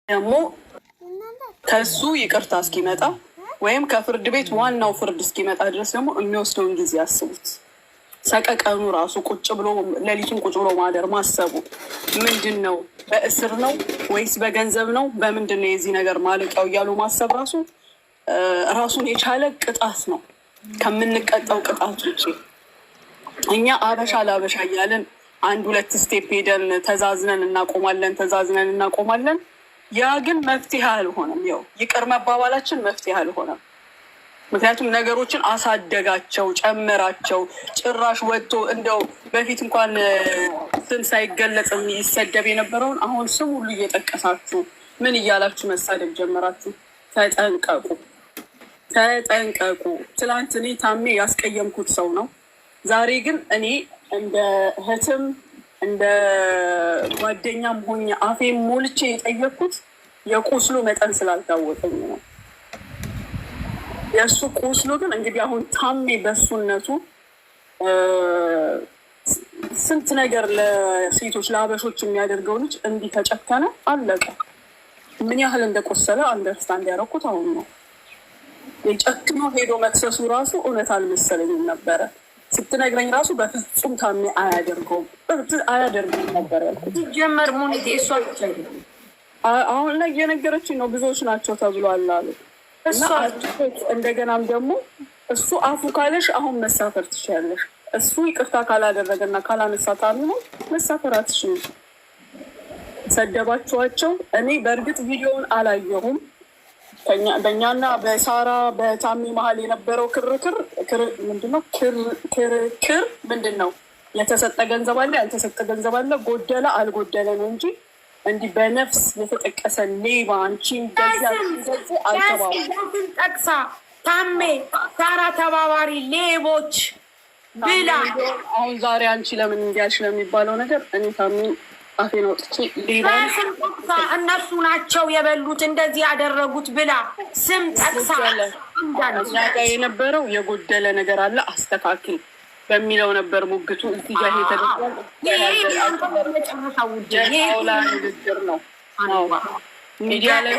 ደግሞ ከሱ ይቅርታ እስኪመጣ ወይም ከፍርድ ቤት ዋናው ፍርድ እስኪመጣ ድረስ ደግሞ የሚወስደውን ጊዜ ያስቡት። ሰቀቀኑ ራሱ ቁጭ ብሎ ሌሊቱን ቁጭ ብሎ ማደር ማሰቡ ምንድን ነው? በእስር ነው ወይስ በገንዘብ ነው? በምንድን ነው የዚህ ነገር ማለቂያው እያሉ ማሰብ ራሱን የቻለ ቅጣት ነው ከምንቀጣው ቅጣት ውጭ። እኛ አበሻ ለአበሻ እያለን አንድ ሁለት ስቴፕ ሄደን ተዛዝነን እናቆማለን። ያ ግን መፍትሄ አልሆነም። ያው ይቅር መባባላችን መፍትሄ አልሆነም። ምክንያቱም ነገሮችን አሳደጋቸው፣ ጨመራቸው። ጭራሽ ወጥቶ እንደው በፊት እንኳን ስም ሳይገለጽ ይሰደብ የነበረውን አሁን ስም ሁሉ እየጠቀሳችሁ ምን እያላችሁ መሳደብ ጀመራችሁ። ተጠንቀቁ። ትላንት እኔ ታሜ ያስቀየምኩት ሰው ነው። ዛሬ ግን እኔ እንደ እህትም እንደ ጓደኛም ሆኜ አፌም ሞልቼ የጠየቅኩት የቁስሉ መጠን ስላልታወቀኝ ነው። የእሱ ቁስሉ ግን እንግዲህ አሁን ታሜ በሱነቱ ስንት ነገር ለሴቶች ለአበሾች የሚያደርገው ልጅ እንዲህ ተጨከነ፣ አለቀ። ምን ያህል እንደቆሰለ አንደርስታንድ ያደረኩት አሁን ነው። የጨክኖ ሄዶ መክሰሱ ራሱ እውነት አልመሰለኝም ነበረ። ስትነግረኝ ራሱ በፍጹም ታሜ አያደርገውም ነበር ያልኩት። ጀመር ሙኒቴ እሷ ብቻ አሁን ላይ እየነገረችኝ ነው። ብዙዎች ናቸው ተብሏል አሉ። እንደገናም ደግሞ እሱ አፉ ካለሽ አሁን መሳፈር ትችያለሽ። እሱ ይቅርታ ካላደረገና ካላነሳ ታሚ ነው መሳፈር አትችይም። ሰደባችኋቸው። እኔ በእርግጥ ቪዲዮውን አላየሁም። በእኛና በሳራ በታሚ መሀል የነበረው ክርክር ምንድነው? ክርክር ምንድን ነው? የተሰጠ ገንዘብ አለ፣ ያልተሰጠ ገንዘብ አለ፣ ጎደለ አልጎደለ ነው እንጂ እንዲህ በነፍስ የተጠቀሰ ሌባ አንቺ እንደዚህ አልተባባልንም። ጠቅሳ ታሜ ሳራ ተባባሪ ሌቦች ብላ አሁን ዛሬ አንቺ ለምን እንዲያልሽ ለሚባለው ነገር እኔ ታሜ አፌን አውጥቼ ሌባ እነሱ ናቸው የበሉት እንደዚህ ያደረጉት ብላ ስም ጠቅሳ የነበረው የጎደለ ነገር አለ አስተካክል በሚለው ነበር ሙግቱ። እዚህ ጋር የተደረገው ንግግር ነው። ሚዲያ ላይ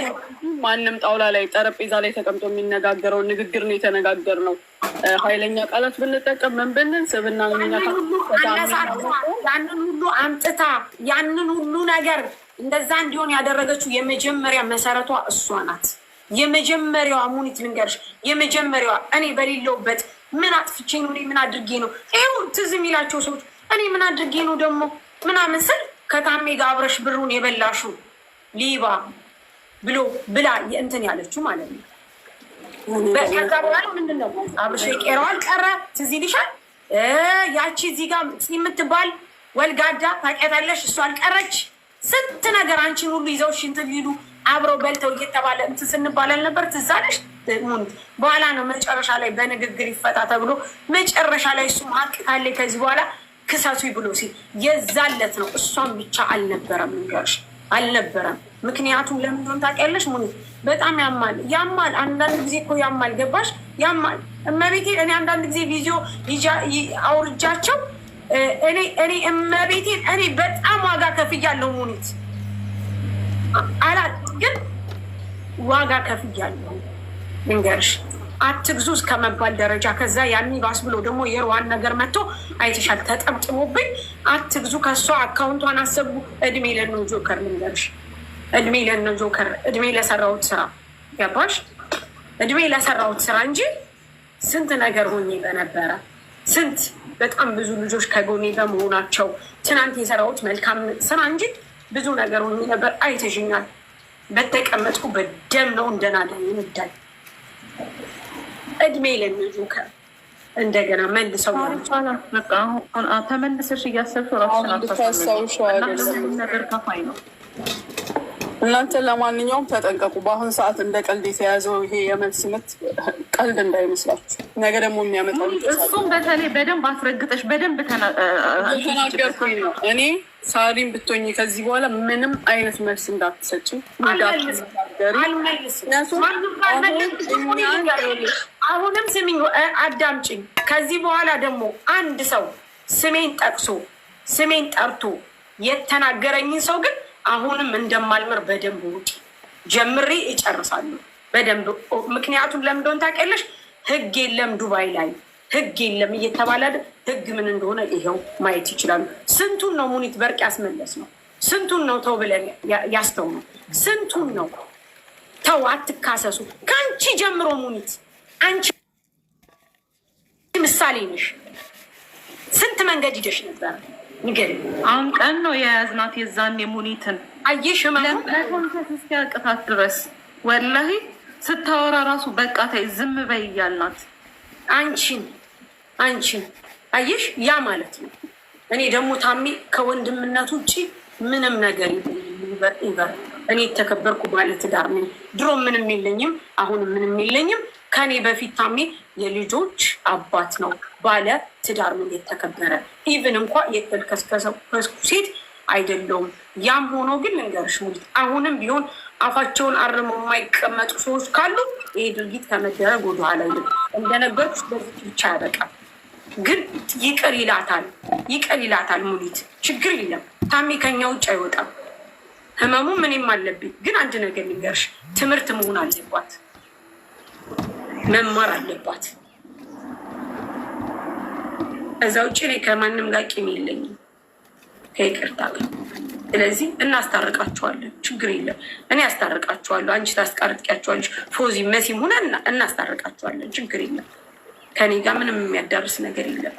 ማንም ጣውላ ላይ ጠረጴዛ ላይ ተቀምጦ የሚነጋገረው ንግግር ነው የተነጋገርነው። ኃይለኛ ቃላት ብንጠቀም ምን ብንል ስብና ያንን ሁሉ አምጥታ ያንን ሁሉ ነገር እንደዛ እንዲሆን ያደረገችው የመጀመሪያ መሰረቷ እሷ ናት። የመጀመሪያዋ ሙኒት ልንገርሽ፣ የመጀመሪያዋ እኔ በሌለውበት ምን አጥፍቼ ነው? ምን አድርጌ ነው? ይኸው ትዝ የሚላቸው ሰዎች እኔ ምን አድርጌ ነው ደግሞ ምናምን ስል ከታሜ ጋር አብረሽ ብሩን የበላሹ ሊባ ብሎ ብላ እንትን ያለችው ማለት ነው። ከዛ በኋላ ምንድን ነው አብረሽ የቄራዋል ቀረ ትዝ ይልሻል። ያቺ እዚህ ጋር የምትባል ወልጋዳ ታውቂያታለሽ? እሷ አልቀረች። ስንት ነገር አንቺን ሁሉ ይዘው እንትን ሊሉ አብረው በልተው እየተባለ እንትን ስንባል አልነበር? ትዝ አለሽ? በኋላ ነው መጨረሻ ላይ በንግግር ይፈታ ተብሎ መጨረሻ ላይ እሱ ሀቅ ካለ ከዚህ በኋላ ክሰሱ ብሎ ሲል የዛለት ነው። እሷም ብቻ አልነበረም ንገርሽ፣ አልነበረም። ምክንያቱም ለምንድን ታውቂያለሽ ሙኒት? በጣም ያማል። አንዳንድ ጊዜ እኮ ያማል። ገባሽ? ያማል። እመቤቴ እኔ አንዳንድ ጊዜ ቪዲዮ አውርጃቸው እኔ እመቤቴን እኔ በጣም ዋጋ ከፍያለሁ ሙኒት ግን ዋጋ ከፍያለሁ ልንገርሽ። አትግዙ እስከመባል ደረጃ ከዛ ያን ባስ ብሎ ደግሞ የሩዋን ነገር መጥቶ አይተሻል፣ ተጠምጥሞብኝ አትግዙ። ከሷ አካውንቷን አሰቡ። እድሜ ለነው ጆከር ልንገርሽ፣ እድሜ ለነው ጆከር፣ እድሜ ለሰራሁት ስራ ገባሽ? እድሜ ለሰራሁት ስራ እንጂ ስንት ነገር ሆኜ በነበረ ስንት በጣም ብዙ ልጆች ከጎኔ በመሆናቸው ትናንት የሰራሁት መልካም ስራ እንጂ ብዙ ነገር ሆኜ ነበር። አይተሽኛል። በተቀመጥኩ በደም ነው እንደናለ ይምዳል። እድሜ ለሚጆከር እንደገና መልሰው ተመልሰሽ እያሰብሽው ራስሽን ነገር ከፋይ ነው። እናንተ ለማንኛውም ተጠንቀቁ። በአሁኑ ሰዓት እንደ ቀልድ የተያዘው ይሄ የመልስ ምት ቀልድ እንዳይመስላችሁ። ነገ ደግሞ የሚያመጣው እሱም በተለይ በደንብ አስረግጠሽ በደንብ ተናገርኩኝ ነው። እኔ ሳሪን ብትሆኝ ከዚህ በኋላ ምንም አይነት መልስ እንዳትሰጪ አሁንም ስሚኝ፣ አዳምጪኝ። ከዚህ በኋላ ደግሞ አንድ ሰው ስሜን ጠቅሶ ስሜን ጠርቶ የተናገረኝን ሰው ግን አሁንም እንደማልምር በደንብ ውጪ። ጀምሬ እጨርሳለሁ በደንብ። ምክንያቱም ለምንድን ታውቂያለሽ? ህግ የለም ዱባይ ላይ ህግ የለም እየተባለ ህግ ምን እንደሆነ ይኸው ማየት ይችላሉ። ስንቱን ነው ሙኒት በርቅ ያስመለስ ነው? ስንቱን ነው ተው ብለን ያስተው ነው? ስንቱን ነው ተው አትካሰሱ። ከአንቺ ጀምሮ ሙኒት አንቺ ምሳሌ ነሽ። ስንት መንገድ ሂደሽ ነበር ንገሪ። አሁን ቀን ነው የያዝናት የዛን የሙኒትን አየሽ ለመንፈስ እስኪያቅታት ድረስ ወላሂ ስታወራ ራሱ በቃ ተይ ዝም በይ እያልናት አንቺን አየሽ። ያ ማለት ነው እኔ ደግሞ ታሜ ከወንድምነቱ ውጭ ምንም ነገር ይበር እኔ የተከበርኩ ባለትዳር ነኝ። ድሮ ምንም የለኝም፣ አሁንም ምንም የለኝም። ከኔ በፊት ታሜ የልጆች አባት ነው፣ ባለ ትዳር ነው የተከበረ። ኢቭን እንኳ የተልከስከሰኩ ሴት አይደለውም። ያም ሆኖ ግን ልንገርሽ ሙኒት፣ አሁንም ቢሆን አፋቸውን አርመው የማይቀመጡ ሰዎች ካሉ ይሄ ድርጊት ከመደረግ ወደኋላ አይልም። እንደነበርኩሽ በዚህ ብቻ ያበቃል። ግን ይቅር ይላታል ሙኒት፣ ችግር የለም። ታሜ ከኛ ውጭ አይወጣም። ህመሙ ምንም አለብኝ። ግን አንድ ነገር ልንገርሽ፣ ትምህርት መሆን አለባት፣ መማር አለባት። እዛ ውጭ እኔ ከማንም ጋር ቂም የለኝም ከይቅርታ ጋር። ስለዚህ እናስታርቃቸዋለን፣ ችግር የለም። እኔ አስታርቃቸዋለሁ፣ አንቺ ታስቀርጥቂያቸዋለች። ፎዚ መሲም ሆነ እናስታርቃቸዋለን፣ ችግር የለም። ከኔ ጋር ምንም የሚያዳርስ ነገር የለም።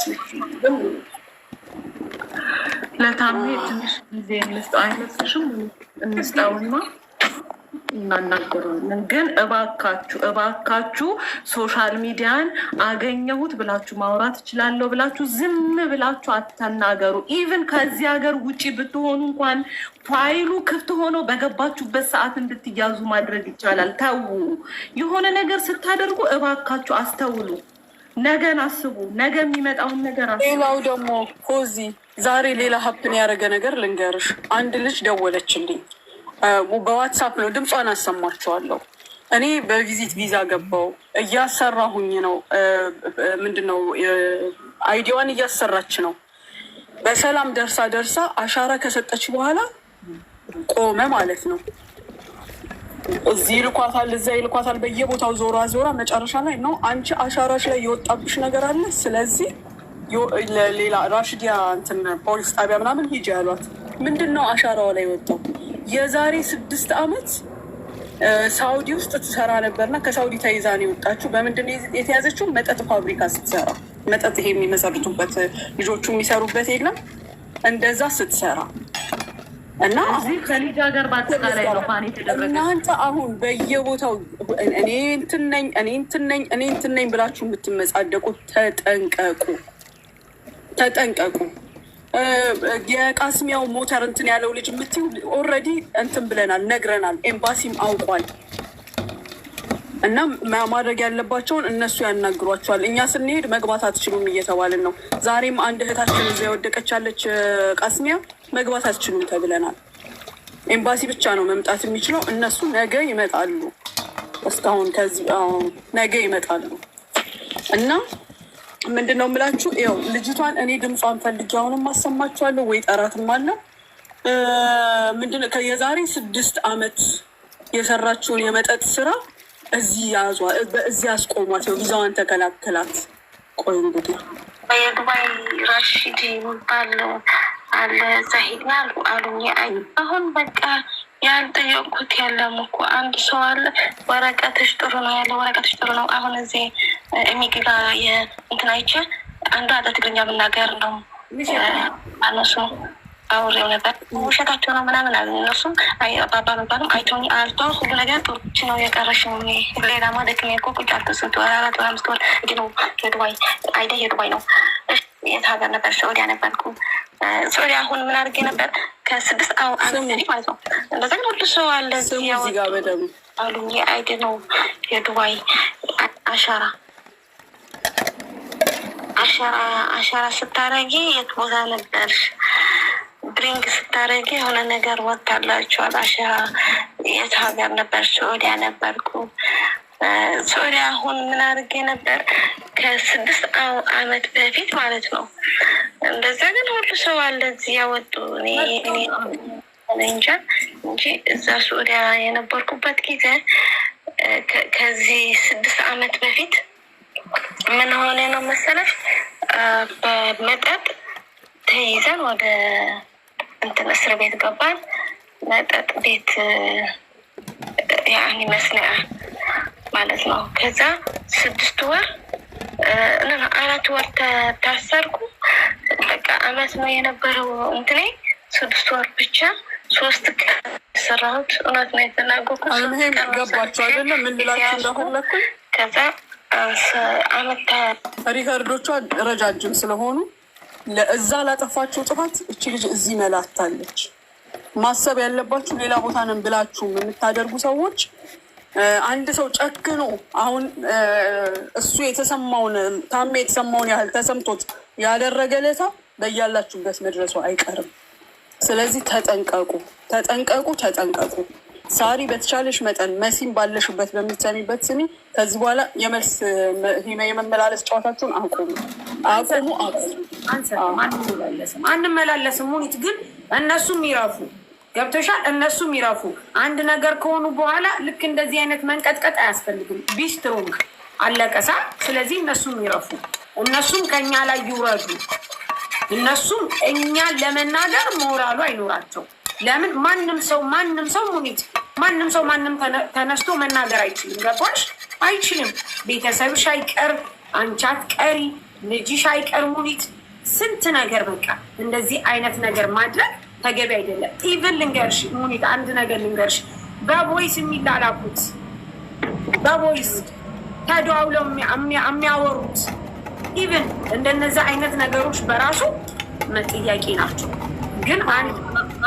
ለታሜ ትንሽ ጊዜ እንስጠው አይመስልሽም? እንስጠውና እናናገረዋለን። ግን እባካችሁ ሶሻል ሚዲያን አገኘሁት ብላችሁ ማውራት እችላለሁ ብላችሁ ዝም ብላችሁ አታናገሩ። ኢቭን ከዚህ ሀገር ውጭ ብትሆኑ እንኳን ፋይሉ ክፍት ሆኖ በገባችሁበት ሰዓት እንድትያዙ ማድረግ ይቻላል። ተዉ። የሆነ ነገር ስታደርጉ እባካችሁ አስተውሉ። ነገን አስቡ። ነገ የሚመጣውን ነገር አስቡ። ሌላው ደግሞ ሆዚ ዛሬ ሌላ ሀፕን ያደረገ ነገር ልንገርሽ። አንድ ልጅ ደወለችልኝ በዋትሳፕ ነው፣ ድምጿን አሰማችኋለሁ። እኔ በቪዚት ቪዛ ገባው እያሰራሁኝ ነው። ምንድነው አይዲዋን እያሰራች ነው። በሰላም ደርሳ አሻራ ከሰጠች በኋላ ቆመ ማለት ነው። እዚህ ይልኳታል፣ እዛ ይልኳታል፣ በየቦታው ዞራ መጨረሻ ላይ ነው አንቺ አሻራሽ ላይ የወጣብሽ ነገር አለ፣ ስለዚህ ሌላ ራሽዲያ እንትን ፖሊስ ጣቢያ ምናምን ሂጂ ያሏት። ምንድን ነው አሻራዋ ላይ ወጣው? የዛሬ 6 ዓመት ሳውዲ ውስጥ ትሰራ ነበርና ከሳውዲ ተይዛ ነው የወጣችው። በምንድን የተያዘችው? መጠጥ ፋብሪካ ስትሰራ፣ መጠጥ ይሄ የሚመሰርቱበት ልጆቹ የሚሰሩበት የለም፣ እንደዛ ስትሰራ እና ከሊድ ሀገር በአጠቃላይ ነው የተደረገ። እናንተ አሁን በየቦታው እኔ እንትን ነኝ ብላችሁ የምትመጻደቁ ተጠንቀቁ። የቃስሚያው ሞተር እንትን ያለው ልጅ የምትይው ኦልሬዲ እንትን ብለናል፣ ነግረናል፣ ኤምባሲም አውቋል። እና ማድረግ ያለባቸውን እነሱ ያናግሯቸዋል። እኛ ስንሄድ መግባት አትችሉም እየተባልን ነው። ዛሬም አንድ እህታችን እዚያ የወደቀች ያለች ቃስሚያ መግባት አትችሉም ተብለናል። ኤምባሲ ብቻ ነው መምጣት የሚችለው። እነሱ ነገ ይመጣሉ። እስካሁን ነገ ይመጣሉ። እና ምንድን ነው የምላችሁ? ይኸው ልጅቷን እኔ ድምጿን ፈልጌ አሁንም ማሰማችኋለሁ ወይ ጠራትም አለ። ምንድነው የዛሬ 6 ዓመት የሰራችውን የመጠጥ ስራ እዚህ አስቆሟት። ነው ቪዛዋን ተከላከላት። ቆይ እንግዲህ የዱባይ ራሽድ የሚባል አለ ዛሂድና አሉኝ። አሁን በቃ ያልጠየቅኩት የለም እኮ አንድ ሰው አለ። ወረቀትሽ ጥሩ ነው ያለ፣ ወረቀትሽ ጥሩ ነው። አሁን እዚህ የሚግባ የእንትን አይቼ አንዱ አለ ትግርኛ ብናገር ነው አነሱ አውሬው ነበር። ውሸታቸው ነው ምናምን አለ። እነሱም አባባ መባልም አይቶኝ አልተው ሁሉ ነገር ጥሩች ነው የቀረሽ ነው። ሌላ ማለት እኮ ቁጭ አልተስንት ወር 4 ወር 5 ወር ነው የዱባይ አይደ የዱባይ ነው። የት ሀገር ነበር? ሳዑዲያ ነበርኩ። ሳዑዲያ አሁን ምን አድርጌ ነበር? ከ6 ዓመት ማለት ነው። እንደዛ ግን ሁሉ ሰው አለ እዚህ ጋር በደም አሉኝ። አይደ ነው የዱባይ አሻራ ስታረጊ የት ቦታ ነበርሽ? ድሪንክ ስታረጊ የሆነ ነገር ወጣላችኋል። አሻራ የት ሀገር ነበር? ሳዑዲያ ነበርኩ። ሳዑዲያ አሁን ምን አድርጌ ነበር? ከ6 ዓመት በፊት ማለት ነው። እንደዛ ግን ሁሉ ሰው አለ እዚህ ያወጡ እንጃ እንጂ እዛ ሱሪያ የነበርኩበት ጊዜ ከዚህ 6 ዓመት በፊት ምን ሆነ ነው መሰለሽ? በመጠጥ ተይዘን ወደ እንትን እስር ቤት ገባን። መጠጥ ቤት ያኔ መስለያ ማለት ነው። ከዛ 6 ወር 4 ወር ታሰርኩ። በቃ አመት ነው የነበረው እንትኔ 6 ወር ብቻ 3 ቀን ሰራሁት። እውነት ነው የተናገርኩት። አልምሄም ገባችሁ አይደለም? ምን ልላችሁ እንደፈለኩኝ ከዛ አመት ሪከርዶቿ ረጃጅም ስለሆኑ ለእዛ ላጠፋችሁ ጥፋት እቺ ልጅ እዚህ መላታለች። ማሰብ ያለባችሁ ሌላ ቦታ ነን ብላችሁ የምታደርጉ ሰዎች አንድ ሰው ጨክኖ አሁን እሱ የተሰማውን ታሜ የተሰማውን ያህል ተሰምቶት ያደረገ ለታ በያላችሁበት መድረሱ አይቀርም። ስለዚህ ተጠንቀቁ፣ ተጠንቀቁ፣ ተጠንቀቁ። ሳሪ በተቻለሽ መጠን መሲም ባለሽበት በምትሰሚበት ስሚ። ከዚህ በኋላ የመመላለስ ጨዋታችሁን አቁሙ፣ አቁሙ፣ አቁሙ። አንመላለስም። ሙኒት ግን እነሱም ይረፉ። ገብቶሻል? እነሱም ይረፉ። አንድ ነገር ከሆኑ በኋላ ልክ እንደዚህ አይነት መንቀጥቀጥ አያስፈልግም። ቢስትሮንግ አለቀሳ። ስለዚህ እነሱም ይረፉ። እነሱም ከኛ ላይ ይውረዱ። እነሱም እኛን ለመናገር ሞራሉ አይኖራቸው። ለምን? ማንም ሰው ሙኒት ማንም ሰው ተነስቶ መናገር አይችልም። ገባሽ? አይችልም። ቤተሰብሽ አይቀር፣ አንቺ አትቀሪ፣ ልጅሽ አይቀር። ሙኒት ስንት ነገር በቃ እንደዚህ አይነት ነገር ማድረግ ተገቢ አይደለም። ኢቭን ልንገርሽ ሙኒት አንድ ነገር ልንገርሽ፣ በቮይስ የሚላላኩት በቮይስ ተደዋውለው የሚያወሩት ኢቭን እንደነዚህ አይነት ነገሮች በራሱ መጠያቂ ናቸው። ግን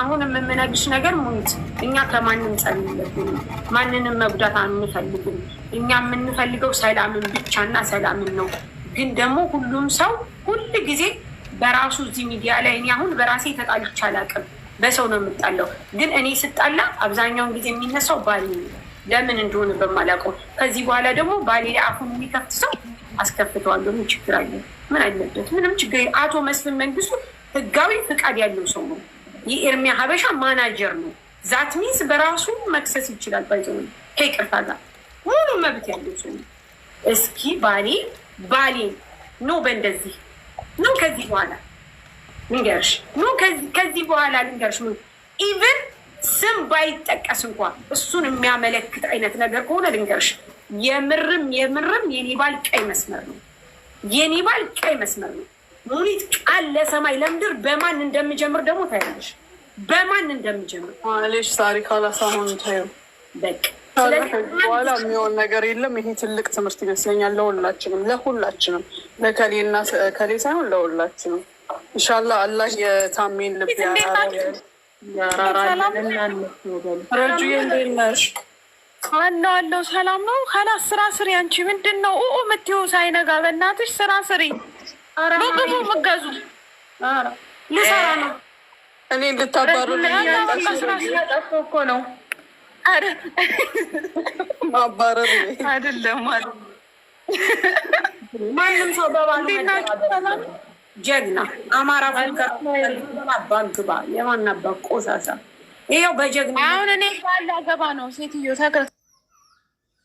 አሁን የምንነግርሽ ነገር ሙኒት እኛ ከማንም ጸብ የለብንም፣ ማንንም መጉዳት አንፈልግም። እኛ የምንፈልገው ሰላምን ብቻና ሰላምን ነው። ግን ደግሞ ሁሉም ሰው ሁል ጊዜ በራሱ እዚህ ሚዲያ ላይ እኔ አሁን በራሴ ተጣልቼ አላውቅም። በሰው ነው የምጣለው። ግን እኔ ስጣላ አብዛኛውን ጊዜ የሚነሳው ባሌ ነው። ለምን እንደሆነ በማላውቀው። ከዚህ በኋላ ደግሞ ባሌ ላይ አፉን የሚከፍት ሰው አስከፍተዋለሁ። ምን ችግር አለ? ምን አለበት? ምንም ችግር። አቶ መስፍን መንግስቱ ህጋዊ ፍቃድ ያለው ሰው ነው። የኤርሚያ ሀበሻ ማናጀር ነው። ዛት ሚንስ በራሱ መክሰስ ይችላል። ባይዘው ከይቅርታ ጋር ሙሉ መብት ያለው ሰው ነው። እስኪ ባሌ ኖ በእንደዚህ ኖ ከዚህ በኋላ ልንገርሽ ኖ ከዚህ በኋላ ልንገርሽ ምን ኢቨን ስም ባይጠቀስ እንኳን እሱን የሚያመለክት አይነት ነገር ከሆነ ልንገርሽ የምርም የኔ ባል ቀይ መስመር ነው። የኔ ባል ቀይ መስመር ነው። ሙኒት ቃል ለሰማይ ለምድር በማን እንደምጀምር ደግሞ ታያለሽ። በማን እንደምጀምር ማለሽ ሳሪ ካላሳሁን ታዩ በቃ በኋላ የሚሆን ነገር የለም። ይሄ ትልቅ ትምህርት ይመስለኛል ለሁላችንም ለከሌና ከሌ ሳይሆን ለሁላችንም። ኢንሻላህ አላህ የታሜን ልብ ረጁዬ እንዴት ነሽ? ዋናው አለው ሰላም ነው። ከላስ ስራ ስሪ። አንቺ ምንድን ነው የምትይው? ሳይነጋ በእናትሽ ስራ ስሪ። ምግቡ ምገዙ ልሰራ ነው። እኔ እንድታባሩ ስራ ስለጠፉ እኮ ነው። ማባረር አይደለም ማለት ማንም ሰው በባሉ ጀግና አማራ ባግባ የማናባ ቆሳሳ ይኸው በጀግና አሁን እኔ ላገባ ነው። ሴትዮ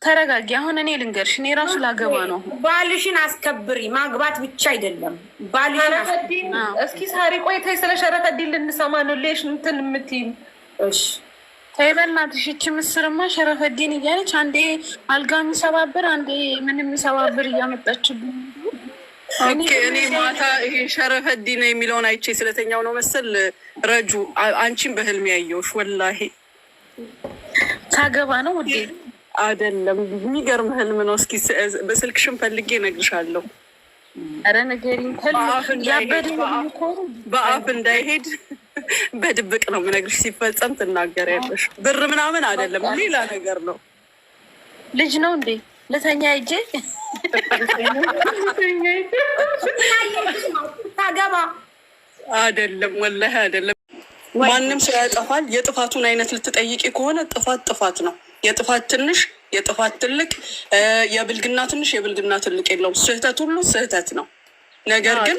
ተረጋጊ። አሁን እኔ ልንገርሽ፣ እኔ ራሱ ላገባ ነው። ባልሽን አስከብሪ። ማግባት ብቻ አይደለም ባልሽን እስኪ ሳሪ ቆይተይ ስለ ሸረፈዲን ልንሰማ ነው። ሌሽ እንትን የምትይም እሺ ተይ በእናትሽ። ይህች ምስርማ ሸረፈዲን እያለች አንዴ አልጋ የሚሰባብር አንዴ ምን የሚሰባብር እያመጣችብኝ። እኔ ማታ ይሄ ሸረፈዲን የሚለውን አይቼ ስለተኛው ነው መሰል ረጁ አንቺን በህልም ያየውሽ። ወላሂ ታገባ ነው ውዴ? አይደለም፣ የሚገርም ህልም ነው። እስኪ በስልክሽን ፈልጌ እነግርሻለሁ። ኧረ ንገሪኝ። በአፍ እንዳይሄድ በድብቅ ነው የምነግርሽ። ሲፈጸም ትናገሪያለሽ። ብር ምናምን አይደለም፣ ሌላ ነገር ነው። ልጅ ነው እንዴ? ልተኛ ሂጅ። ታገባ አይደለም፣ ወላሂ አይደለም። ማንም ሰው ያጠፋል። የጥፋቱን አይነት ልትጠይቂ ከሆነ ጥፋት ነው። የጥፋት ትንሽ፣ የጥፋት ትልቅ፣ የብልግና ትንሽ፣ የብልግና ትልቅ የለውም። ስህተት ሁሉ ስህተት ነው። ነገር ግን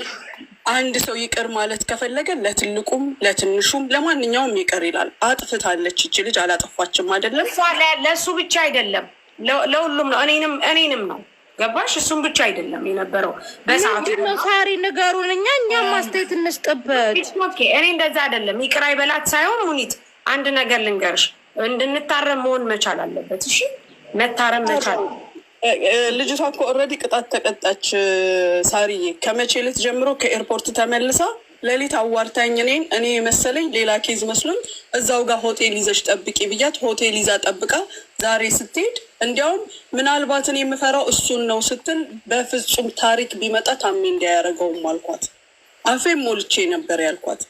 አንድ ሰው ይቅር ማለት ከፈለገ ለትልቁም ለትንሹም ለማንኛውም ይቅር ይላል። አጥፍታለች ይቺ ልጅ አላጠፋችም አይደለም። ለእሱ ብቻ አይደለም ለሁሉም ነው። እኔንም ነው ገባሽ? እሱም ብቻ አይደለም የነበረው በሰዓቱ ሳሪ ንገሩን፣ እኛም ማስተያየት እንስጥበት። እኔ እንደዛ አይደለም ይቅር አይበላት ሳይሆን ሙኒት አንድ ነገር ልንገርሽ፣ እንድንታረም መሆን መቻል አለበት። እሺ መታረም መቻል። ልጅቷ እኮ ኦልሬዲ ቅጣት ተቀጣች። ሳሪዬ ከመቼ ዕለት ጀምሮ ከኤርፖርት ተመልሳ ሌሊት አዋርታኝ እኔ መሰለኝ ሌላ ኬዝ መስሎኝ እዛው ጋር ሆቴል ይዘሽ ጠብቂ ብያት ሆቴል ይዛ ጠብቃ ዛሬ ስትሄድ እንዲያውም ምናልባት እኔ የምፈራው እሱን ነው ስትል በፍጹም ታሪክ ቢመጣ ታሜ እንዲያያደርገውም አልኳት። አፌም ሞልቼ ነበር ያልኳት።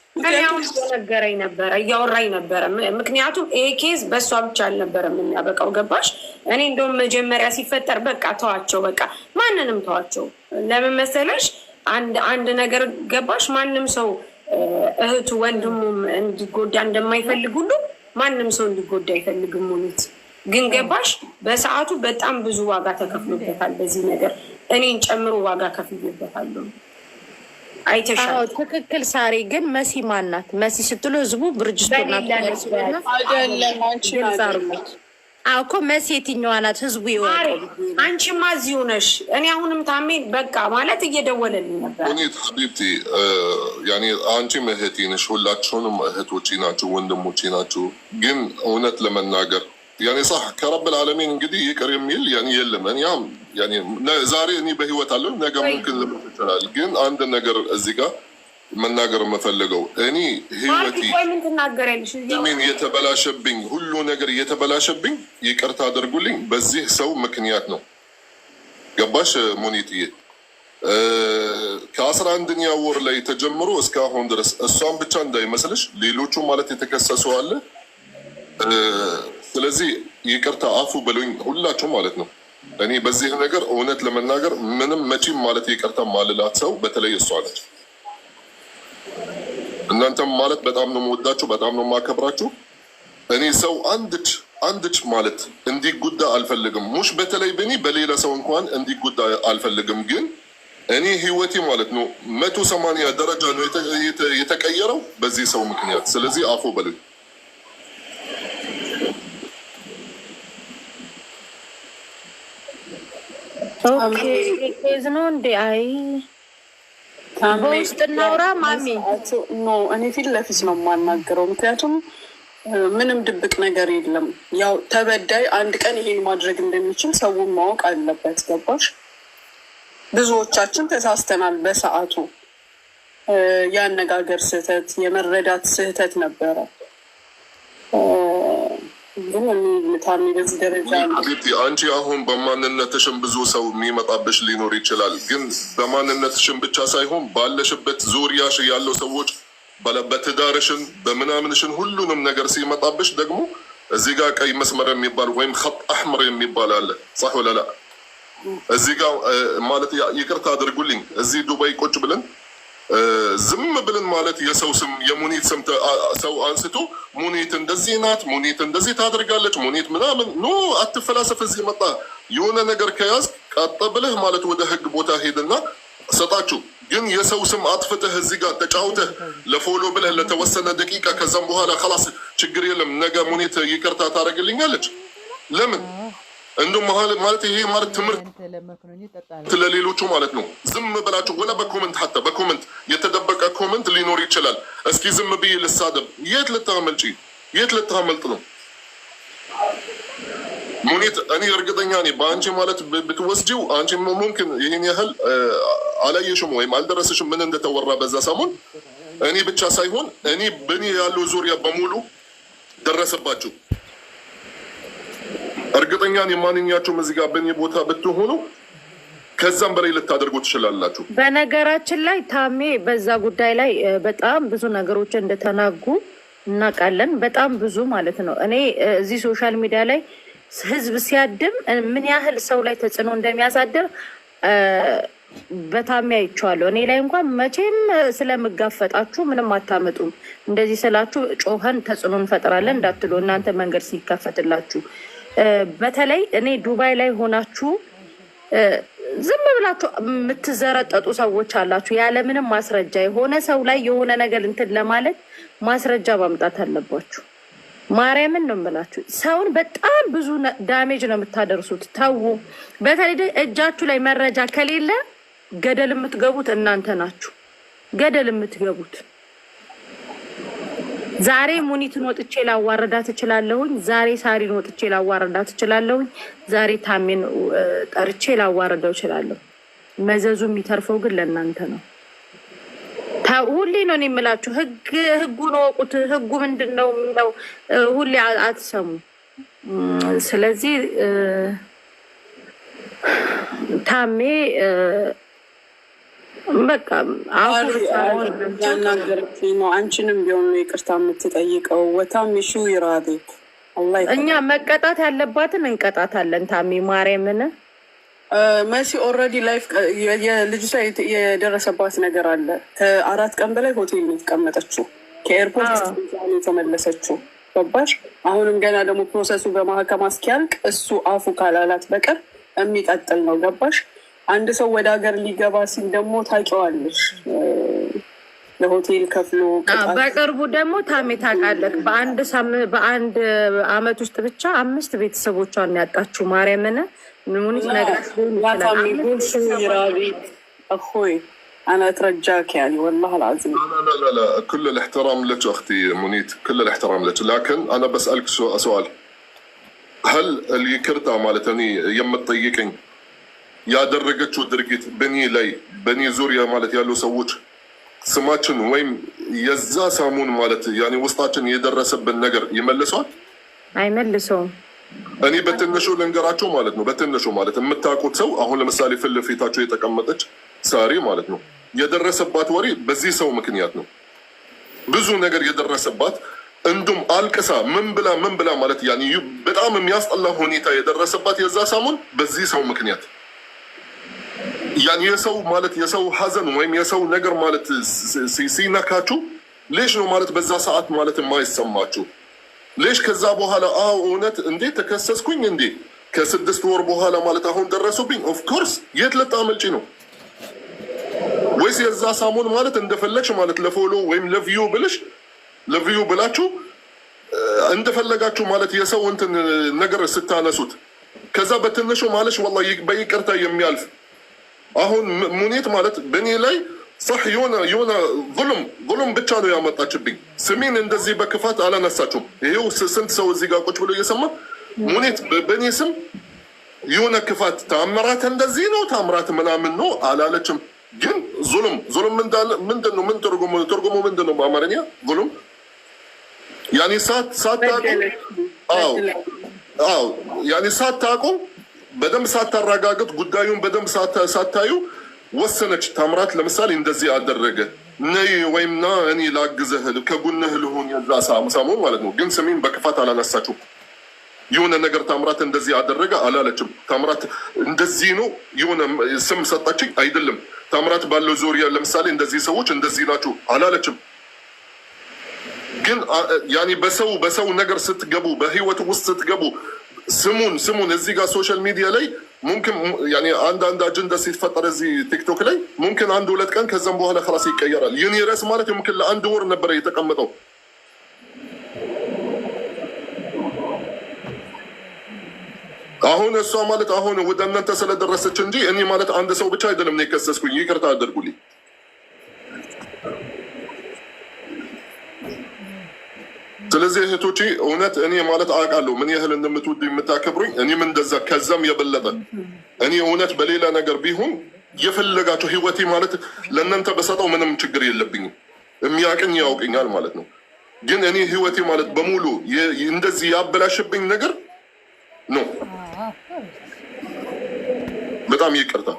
ነገረኝ ነበረ እያወራኝ ነበረ። ምክንያቱም ይሄ ኬዝ በእሷ ብቻ አልነበረም የሚያበቃው ገባሽ? እኔ እንደውም መጀመሪያ ሲፈጠር በቃ ተዋቸው፣ በቃ ማንንም ተዋቸው። ለምን መሰለሽ አንድ ነገር ገባሽ? ማንም ሰው እህቱ ወንድሙም እንዲጎዳ እንደማይፈልግ ሁሉ ማንም ሰው እንዲጎዳ አይፈልግም። ሙኒት ግን ገባሽ? በሰዓቱ በጣም ብዙ ዋጋ ተከፍሎበታል በዚህ ነገር፣ እኔን ጨምሮ ዋጋ ከፍዬበታለሁ። አይተሻል። ትክክል ሳሪ። ግን መሲ ማናት? መሲ ስትሉ ህዝቡ ብርጅስቶና አይደለም አንቺ እኮ መሲ የትኛዋ ናት? ህዝቡ ይወቀው። አንቺማ እዚሁ ነሽ። እኔ አሁንም ታሜ በቃ ማለት እየደወለልኝ ነበር። ሁኔት ሀቢብቲ ያኔ አንቺም እህቴ ነሽ፣ ሁላችሁንም እህቶቼ ናችሁ፣ ወንድሞቼ ናችሁ። ግን እውነት ለመናገር ያኔ ሳህ ከረብል ዓለሚን እንግዲህ ይቅር የሚል ያኔ የለም። ያኔ ዛሬ እኔ በህይወት አለሁ፣ ነገ ሙምኪን ልሞት ይችላል። ግን አንድ ነገር እዚህ ጋር መናገር የምፈልገው እኔ ህይወቴ ምን የተበላሸብኝ ሁሉ ነገር የተበላሸብኝ ይቅርታ አድርጉልኝ በዚህ ሰው ምክንያት ነው። ገባሽ ሙኒትዬ? ከ11ኛ ወር ላይ ተጀምሮ እስካሁን ድረስ እሷን ብቻ እንዳይመስልሽ ሌሎቹ ማለት የተከሰሱ አለ። ስለዚህ ይቅርታ አፉ በሉኝ ሁላችሁ ማለት ነው። እኔ በዚህ ነገር እውነት ለመናገር ምንም መቼም ማለት ይቅርታ ማልላት ሰው በተለይ እሷ ነች። እናንተም ማለት በጣም ነው የምወዳችሁ፣ በጣም ነው የማከብራችሁ። እኔ ሰው አንድች ማለት እንዲጎዳ አልፈልግም። ሙሽ በተለይ በእኔ በሌላ ሰው እንኳን እንዲጎዳ አልፈልግም። ግን እኔ ህይወቴ ማለት ነው 180 ደረጃ ነው የተቀየረው በዚህ ሰው ምክንያት። ስለዚህ አፎ በሉኝ። ኦኬ ኬዝ ነው እንዴ? አይ በውስጥ እናውራ ማሚ። ኖ እኔ ፊት ለፊት ነው የማናገረው፣ ምክንያቱም ምንም ድብቅ ነገር የለም። ያው ተበዳይ አንድ ቀን ይሄን ማድረግ እንደሚችል ሰውን ማወቅ አለበት። ገባሽ? ብዙዎቻችን ተሳስተናል በሰዓቱ። የአነጋገር ስህተት፣ የመረዳት ስህተት ነበረ። ግን ታሚ በዚህ ደረጃ አንቺ አሁን በማንነትሽን ብዙ ሰው የሚመጣብሽ ሊኖር ይችላል። ግን በማንነትሽን ብቻ ሳይሆን ባለሽበት ዙሪያሽ ያለው ሰዎች በትዳርሽን በምናምንሽን ሁሉንም ነገር ሲመጣብሽ ደግሞ እዚህ ጋር ቀይ መስመር የሚባል ወይም ኸጥ አሕመር የሚባል አለ። ሳህ ወላላ እዚህ ጋር ማለት ይቅርታ አድርጉልኝ፣ እዚህ ዱባይ ቁጭ ብለን ዝም ብለን ማለት የሰው ስም የሙኒት ስም ሰው አንስቶ ሙኒት እንደዚህ ናት፣ ሙኒት እንደዚህ ታደርጋለች፣ ሙኒት ምናምን ኖ አትፈላሰፍ። እዚህ መጣ የሆነ ነገር ከያዝ ቀጥ ብለህ ማለት ወደ ህግ ቦታ ሄድና ሰጣችሁ። ግን የሰው ስም አጥፍተህ እዚህ ጋር ተጫውተህ ለፎሎ ብለህ ለተወሰነ ደቂቃ ከዛም በኋላ ከላስ ችግር የለም ነገ ሙኒት ይቅርታ ታደርግልኛለች። ለምን እንዶ ማለት ይሄ ማለት ትምህርት ለሌሎቹ ማለት ነው። ዝም ብላችሁ ወላ በኮመንት ሀታ በኮመንት የተደበቀ ኮመንት ሊኖር ይችላል። እስኪ ዝም ብዬ ልሳደብ፣ የት ልታመልጥ ነው ሙኒት? እኔ እርግጠኛ ነኝ በአንቺ ማለት ብትወስጂው አንቺ ሙምኪን ይህን ያህል አላየሽም ወይም አልደረስሽም ምን እንደተወራ በዛ ሰሞን። እኔ ብቻ ሳይሆን እኔ በእኔ ያለው ዙሪያ በሙሉ ደረሰባችሁ። እርግጠኛ ነኝ ማንኛቸውም እዚህ ጋር በእኔ ቦታ ብትሆኑ ከዛም በላይ ልታደርጉ ትችላላችሁ። በነገራችን ላይ ታሜ በዛ ጉዳይ ላይ በጣም ብዙ ነገሮች እንደተናጉ እናውቃለን። በጣም ብዙ ማለት ነው። እኔ እዚህ ሶሻል ሚዲያ ላይ ህዝብ ሲያድም ምን ያህል ሰው ላይ ተጽዕኖ እንደሚያሳድር በታሜ አይቼዋለሁ። እኔ ላይ እንኳን መቼም ስለምጋፈጣችሁ ምንም አታመጡም። እንደዚህ ስላችሁ ጮኸን ተጽዕኖ እንፈጥራለን እንዳትሉ እናንተ መንገድ ሲከፈትላችሁ። በተለይ እኔ ዱባይ ላይ ሆናችሁ ዝም ብላችሁ የምትዘረጠጡ ሰዎች አላችሁ። ያለምንም ማስረጃ የሆነ ሰው ላይ የሆነ ነገር እንትን ለማለት ማስረጃ ማምጣት አለባችሁ። ማርያምን ነው የምላችሁ። ሰውን በጣም ብዙ ዳሜጅ ነው የምታደርሱት። ተዉ። በተለይ እጃችሁ ላይ መረጃ ከሌለ ገደል የምትገቡት እናንተ ናችሁ። ገደል የምትገቡት ዛሬ ሙኒትን ወጥቼ ላዋረዳት እችላለሁኝ። ዛሬ ሳሪን ወጥቼ ላዋረዳት እችላለሁኝ። ዛሬ ታሜን ጠርቼ ላዋረዳው እችላለሁ። መዘዙ የሚተርፈው ግን ለእናንተ ነው። ሁሌ ነው የምላችሁ። ህጉን ወቁት። ህጉ ምንድን ነው የሚለው ሁሌ አትሰሙ። ስለዚህ ታሜ በቃ አሁን ያናገረችኝ ነው። አንቺንም ቢሆን ይቅርታ የምትጠይቀው ወታም ሹ ይራዴ እኛ መቀጣት ያለባትን እንቀጣታለን። ታሜ ማርያምን መሲ ኦልሬዲ ላይፍ የልጅቷ የደረሰባት ነገር አለ። ከ4 ቀን በላይ ሆቴል ነው የተቀመጠችው። ከኤርፖርት የተመለሰችው ገባሽ? አሁንም ገና ደግሞ ፕሮሰሱ በማህከማ እስኪያልቅ እሱ አፉ ካላላት በቀር የሚቀጥል ነው። ገባሽ? አንድ ሰው ወደ ሀገር ሊገባ ሲል ደግሞ ታውቂዋለሽ፣ ለሆቴል ከፍሎ በቅርቡ ደግሞ ታሜ ታውቃለህ፣ በአንድ አመት ውስጥ ብቻ 5 ቤተሰቦቿን ያጣችው ማርያምን ሙኒት ነገር يرابي اخوي انا اترجاك يعني والله العظيم. لا كل الاحترام لك اختي منيت، كل الاحترام لك، لكن انا بسالك سؤال. هل اللي كرتا مالتني يم تطيقين ያደረገችው ድርጊት በኒ ዙሪያ ማለት ያሉ ሰዎች ስማችን ወይም የዛ ሳሙን ማለት ያኔ ውስጣችን የደረሰብን ነገር ይመልሷል? አይመልሰውም። እኔ በትንሹ ልንገራቸው ማለት ነው። በትንሹ ማለት የምታውቁት ሰው አሁን ለምሳሌ ፊት ለፊታቸው የተቀመጠች ሳሪ ማለት ነው የደረሰባት ወሬ በዚህ ሰው ምክንያት ነው። ብዙ ነገር የደረሰባት እንዱም አልቅሳ ምን ብላ ማለት ያኔ በጣም የሚያስጠላ ሁኔታ የደረሰባት የዛ ሳሙን በዚህ ሰው ምክንያት ያኔ የሰው ማለት የሰው ሀዘን ወይም የሰው ነገር ማለት ሲነካችሁ ሌሽ ነው ማለት በዛ ሰዓት ማለት የማይሰማችሁ ሌሽ ከዛ በኋላ እውነት እንዴ ተከሰስኩኝ እንዴ ከ6 ወር በኋላ ማለት አሁን ደረሱብኝ። ኦፍ ኮርስ የት ልታመልጪ ነው? ወይስ የዛ ሳሙን ማለት እንደፈለግሽ ማለት ለፎሎ ወይም ለቪዩ ብለሽ ለቪዩ ብላችሁ እንደፈለጋችሁ ማለት የሰው እንትን ነገር ስታነሱት ከዛ በትንሹ ማለሽ ወላሂ በይቅርታ የሚያልፍ አሁን ሙኒት ማለት በእኔ ላይ صح የሆነ ظلم ብቻ ነው ያመጣችብኝ። ስሜን እንደዚህ በክፋት አላነሳችሁም። ይሄው ስንት ሰው እዚህ ጋር ቁጭ ብሎ እየሰማ ሙኒት በእኔ ስም የሆነ ክፋት ታምራት እንደዚህ ነው ታምራት ምናምን ነው አላለችም። ግን ظلم ምንድን ነው? ምን ትርጉሙ ምንድን ነው በአማርኛ ظلم? ያኔ ሳታውቁ ያኔ ሳታውቁ በደንብ ሳታረጋግጥ ጉዳዩን በደንብ ሳታዩ ወሰነች። ታምራት ለምሳሌ እንደዚህ አደረገ ነይ ወይም ና እኔ ላግዘህ ከጎንህ ልሁን የዛ ሳሙን ማለት ነው። ግን ስሜን በክፋት አላነሳችው። የሆነ ነገር ታምራት እንደዚህ አደረገ አላለችም። ታምራት እንደዚህ ነው የሆነ ስም ሰጣችኝ አይደለም። ታምራት ባለው ዙሪያ ለምሳሌ እንደዚህ ሰዎች እንደዚህ ናችሁ አላለችም። ግን ያኔ በሰው ነገር ስትገቡ በህይወት ውስጥ ስትገቡ ስሙን እዚህ ጋር ሶሻል ሚዲያ ላይ ሙምኪን ያኔ አንድ አጀንዳ ሲፈጠር እዚህ ቲክቶክ ላይ ሙምኪን 1-2 ቀን ከዛም በኋላ خلاص ይቀየራል። የኔ ራስ ማለት ሙምኪን ለ1 ወር ነበር የተቀመጠው። አሁን እሷ ማለት አሁን ወደ እናንተ ስለደረሰች እንጂ እኔ ማለት አንድ ሰው ብቻ አይደለም ነው የከሰስኩኝ። ይቅርታ አድርጉልኝ። ስለዚህ እህቶቼ እውነት እኔ ማለት አውቃለሁ ምን ያህል እንደምትወዱ የምታከብሩኝ። እኔም እንደዛ ከዛም የበለጠ እኔ እውነት በሌላ ነገር ቢሆን የፈለጋቸው ህይወቴ ማለት ለእናንተ በሰጠው ምንም ችግር የለብኝም። የሚያውቅኝ ያውቅኛል ማለት ነው። ግን እኔ ህይወቴ ማለት በሙሉ እንደዚህ ያበላሽብኝ ነገር ነው። በጣም ይቅርታ።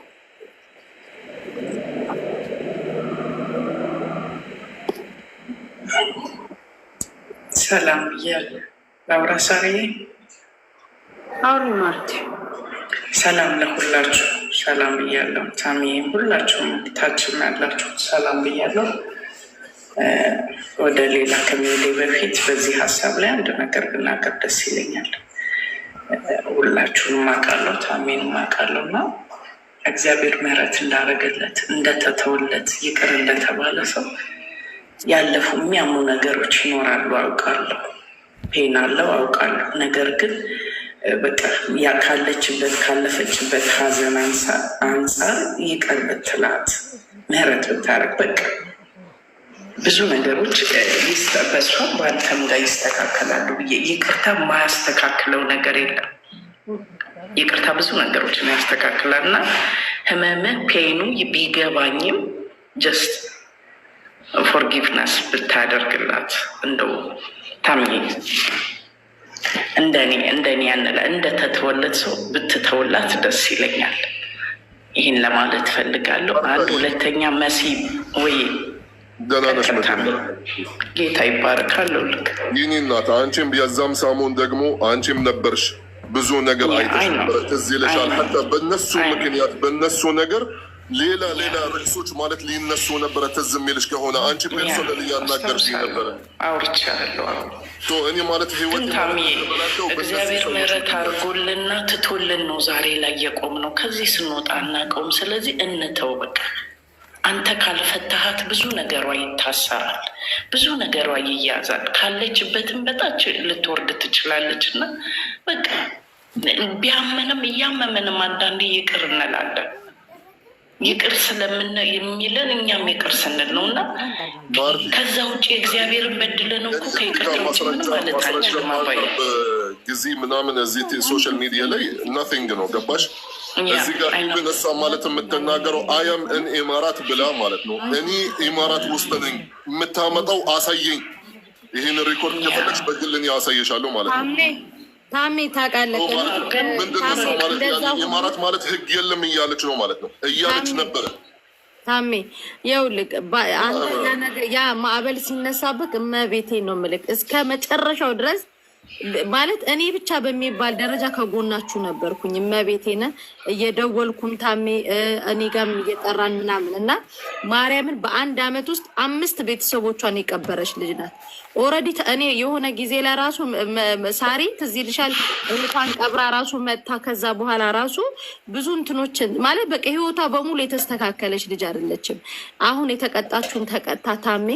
ሰላም ብያለሁ። ላውራ ሳሪ አውሪ ማርቲ። ሰላም ለሁላችሁ ሰላም ብያለሁ። ታሚ ሁላችሁም ታችም ያላችሁ ሰላም ብያለሁ። ወደ ሌላ ከመሄዴ በፊት በዚህ ሀሳብ ላይ አንድ ነገር ብናገር ደስ ይለኛል። ሁላችሁንም አውቃለሁ፣ ታሜንም አውቃለሁ እና እግዚአብሔር ምሕረት እንዳደረገለት እንደተተወለት ይቅር እንደተባለ ሰው ያለፉ የሚያሙ ነገሮች ይኖራሉ አውቃለሁ። ፔን አለው አውቃለሁ። ነገር ግን በቃ ያ ካለችበት ካለፈችበት ሀዘን አንጻር ይቅር ብትላት ምሕረት ብታረግ በቃ ብዙ ነገሮች በሷ በአንተም ጋር ይስተካከላሉ ብዬ ይቅርታ የማያስተካክለው ነገር የለም። ይቅርታ ብዙ ነገሮችን ያስተካክላል እና ህመምህ ፔኑ ቢገባኝም ጀስት ፎርጊቭነስ ብታደርግላት እንደው ታምኝ እንደኔ ያንላ እንደተተወለት ሰው ብትተውላት ደስ ይለኛል። ይህን ለማለት ፈልጋለሁ። አንድ ሁለተኛ መሲ ወይ ደናነሽ ጌታ ይባረካለሁ። ልክ ይህኒ እናት አንቺም የዛም ሳሙን ደግሞ አንቺም ነበርሽ ብዙ ነገር አይተሽ ነበረ። ትዝ ይልሻል። ሀታ በነሱ ምክንያት በነሱ ነገር ሌላ ርዕሶች ማለት ሊነሱ ነበረ። ትዝ የሚልሽ ከሆነ አንቺ ፐርሶናል እያናገርሽ ነበረ። አውርቻለሁ። እኔ ማለት ህይወት እግዚአብሔር ምሕረት አድርጎልና ትቶልን ነው ዛሬ ላይ የቆም ነው። ከዚህ ስንወጣ አናውቀውም። ስለዚህ እንተው በቃ። አንተ ካልፈታሃት ብዙ ነገሯ ይታሰራል፣ ብዙ ነገሯ ይያዛል። ካለችበትም በታች ልትወርድ ትችላለች እና በቃ ቢያመንም እያመመንም አንዳንዴ ይቅር እንላለን። ይቅር የሚለን እኛም ይቅር ስንል ነው እና ከዛ ውጭ እግዚአብሔርን በድለን እኮ ከይቅርታ ውጭ ምን ማለት አንችልም። አባይ ጊዜ ምናምን እዚህ ሶሻል ሚዲያ ላይ ናቲንግ ነው ገባሽ? እዚህ ጋር ብነሳ ማለት የምትናገረው አያም እን ኢማራት ብላ ማለት ነው። እኔ ኢማራት ውስጥ ነኝ፣ የምታመጣው አሳየኝ። ይህን ሪኮርድ ከፈለግሽ በግልን ያሳየሻለሁ ማለት ነው። ታሜ ታውቃለህ፣ ምንድነው ሰው ማለት ኢማራት ማለት ህግ የለም እያለች ነው ማለት ነው እያለች ነበረ። ታሜ ይኸውልህ ያ ማዕበል ሲነሳብህ እመቤቴ ነው የምልህ እስከ መጨረሻው ድረስ ማለት እኔ ብቻ በሚባል ደረጃ ከጎናችሁ ነበርኩኝ። እመቤቴን እየደወልኩም ታሜ እኔ ጋርም እየጠራን ምናምን እና ማርያምን በአንድ አመት ውስጥ 5 ቤተሰቦቿን የቀበረች ልጅ ናት። ኦልሬዲ እኔ የሆነ ጊዜ ላይ ራሱ ሳሪ ትዝ ይልሻል እንኳን ቀብራ ራሱ መታ ከዛ በኋላ ራሱ ብዙ እንትኖችን ማለት በቃ ህይወቷ በሙሉ የተስተካከለች ልጅ አይደለችም። አሁን የተቀጣችሁን ተቀጣ ታሜ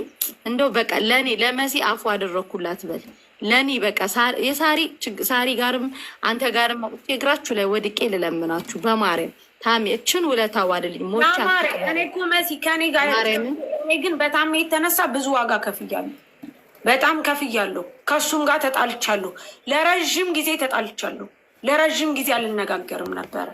እንደው በቃ ለእኔ ለመሲ አፉ አደረኩላት በል ለኔ በቃ ሳሪ ጋርም አንተ ጋርም እግራችሁ ላይ ወድቄ ልለምናችሁ በማርያም ታሜ እችን ውለታ ዋልልኝ ሞቻ እኔ እኮ መሲ ከኔ ጋር እኔ ግን በታሜ የተነሳ ብዙ ዋጋ ከፍያለሁ፣ በጣም ከፍያለሁ። ከሱም ጋር ተጣልቻለሁ፣ ለረዥም ጊዜ ተጣልቻለሁ። ለረዥም ጊዜ አልነጋገርም ነበረ።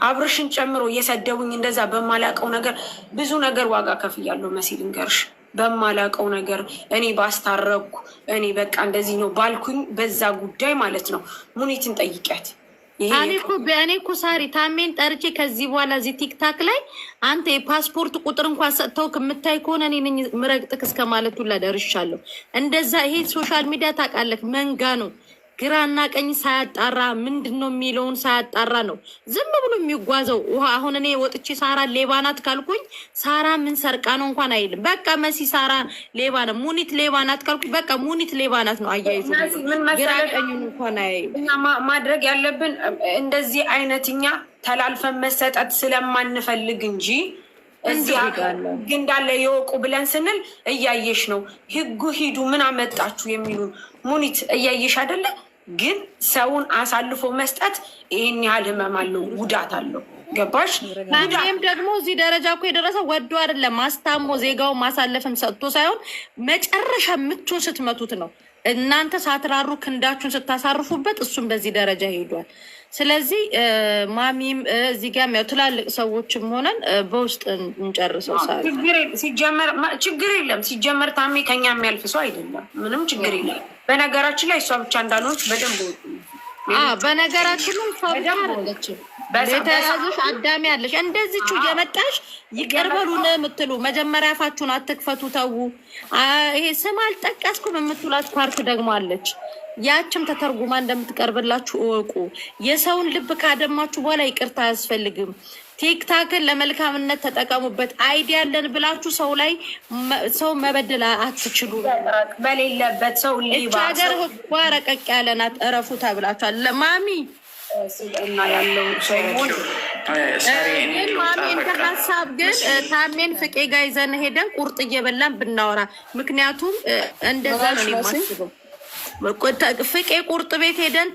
አብርሽን ጨምሮ እየሰደቡኝ እንደዛ በማላውቀው ነገር ብዙ ነገር ዋጋ ከፍያለሁ። መሲ ልንገርሽ በማላውቀው ነገር እኔ ባስታረኩ እኔ በቃ እንደዚህ ነው ባልኩኝ በዛ ጉዳይ ማለት ነው። ሙኒትን ጠይቂያት። እኔ እኮ ሳሪ ታሜን ጠርቼ ከዚህ በኋላ እዚህ ቲክታክ ላይ አንተ የፓስፖርት ቁጥር እንኳን ሰጥተው ከምታይ ከሆነ እኔ ነኝ ምረግጥክ እስከ ማለቱ ላደርሻለሁ። እንደዛ ይሄ ሶሻል ሚዲያ ታውቃለህ መንጋ ነው። ግራና ቀኝ ሳያጣራ ምንድን ነው የሚለውን ሳያጣራ ነው ዝም ብሎ የሚጓዘው። አሁን እኔ ወጥቼ ሳራ ሌባ ናት ካልኩኝ ሳራ ምን ሰርቃ ነው እንኳን አይልም። በቃ መሲ ሳራ ሌባ ናት፣ ሙኒት ሌባ ናት ካልኩኝ በቃ ሙኒት ሌባ ናት ነው አያይዙ። ግራ ቀኙን እንኳን አይልም። እኛ ማድረግ ያለብን እንደዚህ አይነት እኛ ተላልፈን መሰጠት ስለማንፈልግ እንጂ እዚህ ህግ እንዳለ የወቁ ብለን ስንል እያየሽ ነው ህጉ ሂዱ ምን አመጣችሁ የሚሉን ሙኒት እያየሽ አይደለ? ግን ሰውን አሳልፎ መስጠት ይህን ያህል ህመም አለው፣ ጉዳት አለው። ገባሽ? ይህም ደግሞ እዚህ ደረጃ እኮ የደረሰው ወዶ አይደለም ማስታሞ ዜጋው ማሳለፍም ሰጥቶ ሳይሆን መጨረሻ ምቱን ስትመቱት ነው። እናንተ ሳትራሩ ክንዳችሁን ስታሳርፉበት እሱም በዚህ ደረጃ ሄዷል። ስለዚህ ማሚም እዚህ ጋር ያው ትላልቅ ሰዎችም ሆነን በውስጥ እንጨርሰው። ችግር የለም። ሲጀመር ታሜ ከኛ የሚያልፍ ሰው አይደለም። ምንም ችግር የለም። በነገራችን ላይ እሷ ብቻ እንዳልሆነች በደንብ በነገራችን ላይ እሷ ብቻ አይደለችም። የተያዙሽ አዳሚ አለሽ። እንደዚቹ እየመጣሽ ይቅር በሉን የምትሉ መጀመሪያ አፋችሁን አትክፈቱ፣ ተዉ። ይሄ ስም አልጠቀስኩም የምትሏት ፓርት ደግሞ አለች። ያችም ተተርጉማ እንደምትቀርብላችሁ እወቁ። የሰውን ልብ ካደማችሁ በኋላ ይቅርታ አያስፈልግም። ቲክታክን ለመልካምነት ተጠቀሙበት። አይዲያ ያለን ብላችሁ ሰው ላይ ሰው መበደል አትችሉ። በሌለበት ሰው ሀገር ህጓ ረቀቅ ያለናት እረፉ ተብላችኋል። ማሚ ስልጠና ያለው ሰው ማሚ እንደ ሀሳብ ግን ታሜን ፍቄ ጋር ይዘን ሄደን ቁርጥ እየበላን ብናወራ፣ ምክንያቱም እንደዛ ነው የማስበው። ፍቄ ቁርጥ ቤት ሄደን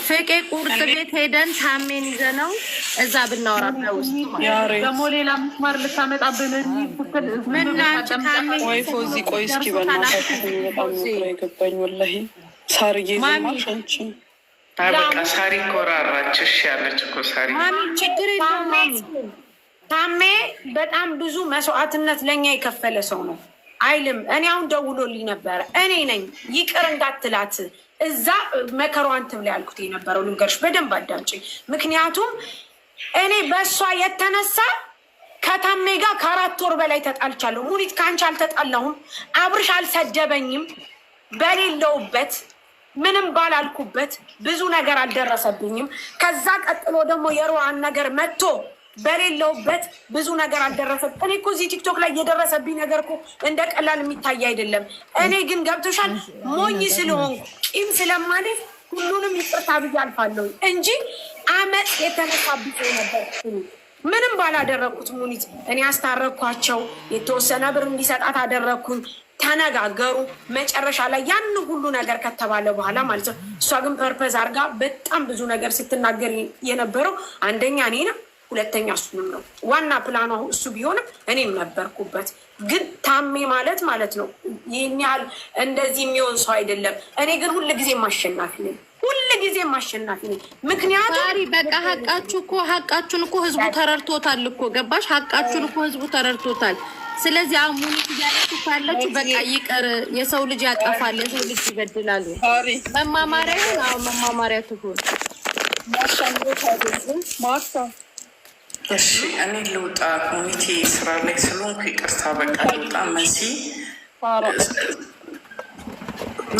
ፍቄ ቁርጥ ቤት ሄደን ታሜን ይዘነው እዛ ብናወራ በውስጥ ደግሞ ሌላ ምስማር ልታመጣብን ወይ ፎዚ ቆይ እስኪ በእናታችሁ በጣም ነው የገባኝ ወላሂ። ሳርዬ ዘማሽ በቃ ሳሪ ኮራራች። እሺ ያለች እኮ ሳሪ ችግር የለውም። ታሜ በጣም ብዙ መስዋዕትነት ለእኛ የከፈለ ሰው ነው አይልም። እኔ አሁን ደውሎልኝ ነበረ። እኔ ነኝ ይቅር እንዳትላት እዛ መከሯን ትብላ ያልኩት የነበረው። ልንገርሽ በደንብ አዳምጪኝ። ምክንያቱም እኔ በእሷ የተነሳ ከታሜ ጋር ከ4 ወር በላይ ተጣልቻለሁ። ሙኒት ከአንቺ አልተጣላሁም፣ አብርሽ አልሰደበኝም፣ በሌለውበት ምንም ባላልኩበት ብዙ ነገር አልደረሰብኝም። ከዛ ቀጥሎ ደግሞ የሩዋን ነገር መጥቶ በሌለውበት ብዙ ነገር አልደረሰብኝ። እኔ እኮ እዚህ ቲክቶክ ላይ የደረሰብኝ ነገር እኮ እንደ ቀላል የሚታይ አይደለም። እኔ ግን ገብቶሻል፣ ሞኝ ስለሆንኩ ቂም ስለማለት ሁሉንም ይቅርታ ብዬ አልፋለሁ እንጂ አመፅ የተነሳብኝ ነበር። ምንም ባላደረግኩት ሙኒት እኔ አስታረቅኳቸው። የተወሰነ ብር እንዲሰጣት አደረግኩኝ። ተነጋገሩ። መጨረሻ ላይ ያን ሁሉ ነገር ከተባለ በኋላ ማለት ነው። እሷ ግን ፐርፐዝ አድርጋ በጣም ብዙ ነገር ስትናገር የነበረው አንደኛ እኔ ነው፣ ሁለተኛ እሱንም ነው። ዋና ፕላኗ እሱ ቢሆንም እኔም ነበርኩበት። ግን ታሜ ማለት ነው ይህን ያህል እንደዚህ የሚሆን ሰው አይደለም። እኔ ግን ሁልጊዜም አሸናፊ ነኝ፣ ሁልጊዜም አሸናፊ ነኝ። ምክንያቱም በቃ ሀቃችሁን እኮ ህዝቡ ተረድቶታል እኮ ገባሽ? ሀቃችሁን እኮ ህዝቡ ተረድቶታል። ስለዚህ አሙኒት እያለች ካለችው በቃ ይቅር። የሰው ልጅ ያጠፋል፣ የሰው ልጅ ይበድላሉ። መማማሪያ ይሁን። አሁን መማማሪያ ትሁን። እሺ እኔ ልውጣ። ኮሚቴ ስራ ላይ ስለሆንኩ ይቅርታ። በቃ ልውጣ። መሲ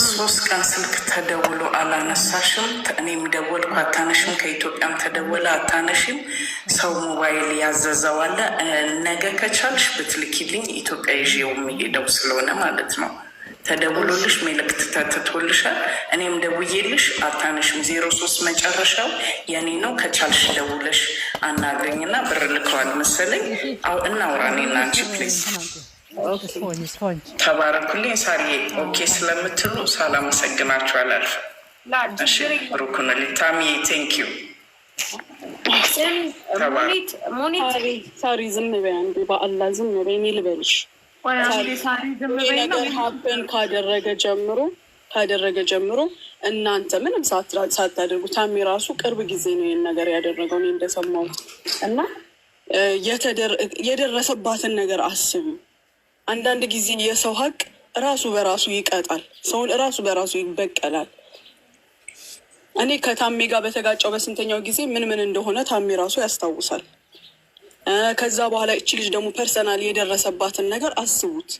3 ቀን ስልክ ተደውሎ አላነሳሽም። እኔም ደወልኩ አታነሽም። ከኢትዮጵያም ተደወለ አታነሽም። ሰው ሞባይል ያዘዘዋለ። ነገ ከቻልሽ ብትልኪልኝ ኢትዮጵያ ይዤው የሚሄደው ስለሆነ ማለት ነው። ተደውሎልሽ መልእክት ተትቶልሻል። እኔም ደውዬልሽ አታነሽም። 03 መጨረሻው የኔ ነው። ከቻልሽ ደውለሽ አናግረኝና ብር ልከዋል መሰለኝ። እናውራ እኔና አንቺ ፕሊዝ። ተባረኩልኝ። ሳሪዬ ኦኬ ስለምትሉ ሳላመሰግናችሁ አላልፍም። እሺ ብሩክንልኝ። ታሚዬ ቴንኪዩ። ሳሪ ዝም በይ አንዴ፣ በአላህ ዝም በይ። እኔ ልበልሽ ነገር ሀብን ካደረገ ጀምሮ እናንተ ምንም ሳታደርጉ ታሜ ራሱ ቅርብ ጊዜ ነው ይህን ነገር ያደረገው እኔ እንደሰማሁት። እና የደረሰባትን ነገር አስቢ። አንዳንድ ጊዜ የሰው ሀቅ ራሱ በራሱ ይቀጣል፣ ሰውን ራሱ በራሱ ይበቀላል። እኔ ከታሜ ጋር በተጋጨው በስንተኛው ጊዜ ምን እንደሆነ ታሜ ራሱ ያስታውሳል። ከዛ በኋላ እቺ ልጅ ደግሞ ፐርሰናል የደረሰባትን ነገር አስቡት።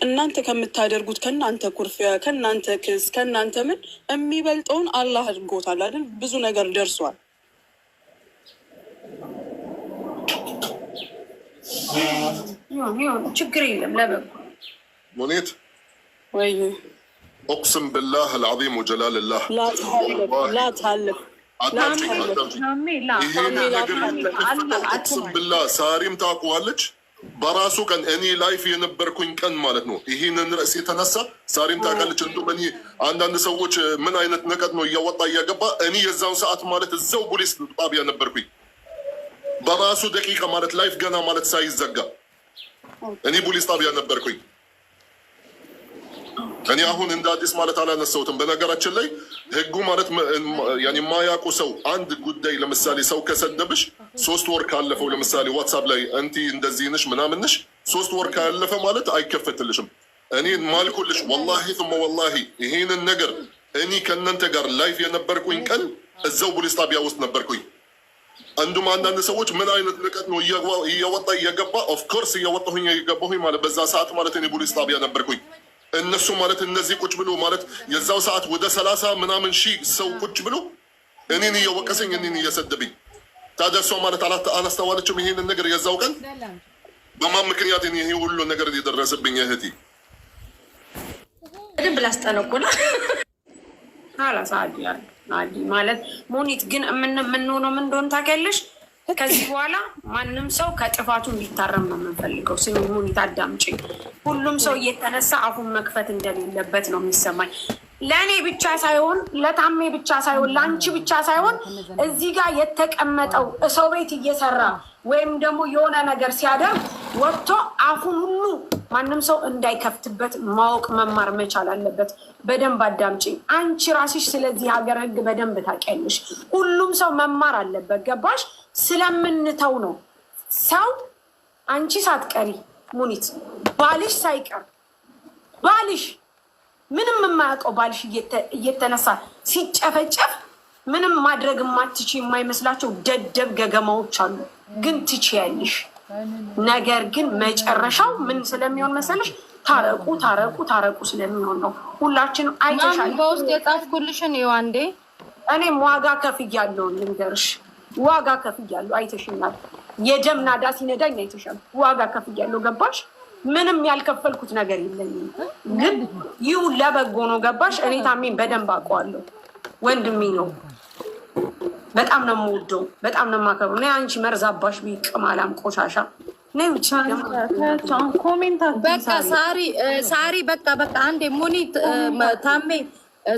እናንተ ከምታደርጉት ከእናንተ ኩርፊያ፣ ከእናንተ ክስ፣ ከእናንተ ምን የሚበልጠውን አላህ አድርጎታል አይደል? ብዙ ነገር ደርሷል። ችግር የለም። ለበጎ ሙኒት ወይ اقسم بالله العظيم وجلال الله لا تعلق اقسم بالله ሳሪም ታውቀዋለች። በራሱ ቀን እኔ ላይፍ የነበርኩኝ ቀን ማለት ነው ይሄንን ርዕስ የተነሳ ሳሪም ታውቃለች። እንደውም እኔ አንዳንድ ሰዎች ምን አይነት ነቀጥ ነው እያወጣ እያገባ እኔ የዛውን ሰዓት ማለት እዛው ፖሊስ ጣቢያ ነበርኩኝ። በራሱ ደቂቃ ማለት ላይፍ ገና ማለት ሳይዘጋ እኔ ፖሊስ ጣቢያ ነበርኩኝ። እኔ አሁን እንደ አዲስ ማለት አላነሳሁትም። በነገራችን ላይ ህጉ ማለት ያኔ የማያውቁ ሰው አንድ ጉዳይ ለምሳሌ ሰው ከሰደብሽ 3 ወር ካለፈው ለምሳሌ ዋትሳፕ ላይ እንቲ እንደዚህ ነሽ ምናምን ነሽ 3 ወር ካለፈ ማለት አይከፈትልሽም። እኔ ማልኩልሽ ወላሂ ثم ወላሂ ይሄንን ነገር እኔ ከእናንተ ጋር ላይፍ የነበርኩኝ ቀን እዛው ፖሊስ ጣቢያ ውስጥ ነበርኩኝ። አንዱም አንዳንድ ሰዎች ምን አይነት ንቀት ነው እያወጣ እየገባ ኦፍ ኮርስ እያወጣሁኝ እየገባሁኝ ማለት በዛ ሰዓት ማለት እኔ ፖሊስ ጣቢያ ነበርኩኝ። እነሱ ማለት እነዚህ ቁጭ ብሎ ማለት የዛው ሰዓት ወደ 30 ምናምን ሺህ ሰው ቁጭ ብሎ እኔን እየወቀሰኝ እኔን እየሰደብኝ። ታዲያ እሷ ማለት አላስተዋለችም ይሄንን ነገር የዛው ቀን በማን ምክንያት ይሄ ሁሉ ነገር የደረሰብኝ እህቴ ደም ብላስጠነቁና አላሳዲያ ማለት ሙኒት ግን የምንሆነው ምን እንደሆነ ታውቂያለሽ? ከዚህ በኋላ ማንም ሰው ከጥፋቱ እንዲታረም ነው የምንፈልገው። ስሚ ሙኒት አዳምጪኝ። ሁሉም ሰው እየተነሳ አፉን መክፈት እንደሌለበት ነው የሚሰማኝ። ለእኔ ብቻ ሳይሆን ለታሜ ብቻ ሳይሆን ለአንቺ ብቻ ሳይሆን እዚህ ጋር የተቀመጠው ሰው ቤት እየሰራ ወይም ደግሞ የሆነ ነገር ሲያደርግ ወጥቶ አፉን ሁሉ ማንም ሰው እንዳይከፍትበት ማወቅ መማር መቻል አለበት። በደንብ አዳምጪኝ። አንቺ ራስሽ ስለዚህ ሀገር ሕግ በደንብ ታውቂያለሽ። ሁሉም ሰው መማር አለበት። ገባሽ? ስለምንተው ነው ሰው አንቺ ሳትቀሪ ሙኒት ባልሽ ሳይቀር ባልሽ ምንም የማያውቀው ባልሽ እየተነሳ ሲጨፈጨፍ ምንም ማድረግ የማትች የማይመስላቸው ደደብ ገገማዎች አሉ። ግን ትችያለሽ። ነገር ግን መጨረሻው ምን ስለሚሆን መሰለሽ? ታረቁ ታረቁ ታረቁ ስለሚሆን ነው። ሁላችንም አይተሻል። በውስጥ የጻፍኩልሽን ይኸው አንዴ። እኔም ዋጋ ከፍያለሁ፣ ልንገርሽ፣ ዋጋ ከፍያለሁ። አይተሽኛል። የደም ናዳ ሲነዳኝ አይተሻል። ዋጋ ከፍያለሁ። ገባሽ? ምንም ያልከፈልኩት ነገር የለኝም። ግን ይሁን ለበጎ ነው። ገባሽ? እኔ ታሜን በደንብ አውቀዋለሁ። ወንድሜ ነው። በጣም ነው የምወደው፣ በጣም ነው የማከብረው። እኔ አንቺ መርዛባሽ ቢቅማላም ቆሻሻ በቃ ሳሪ በቃ አንዴ ሙኒት ታሜ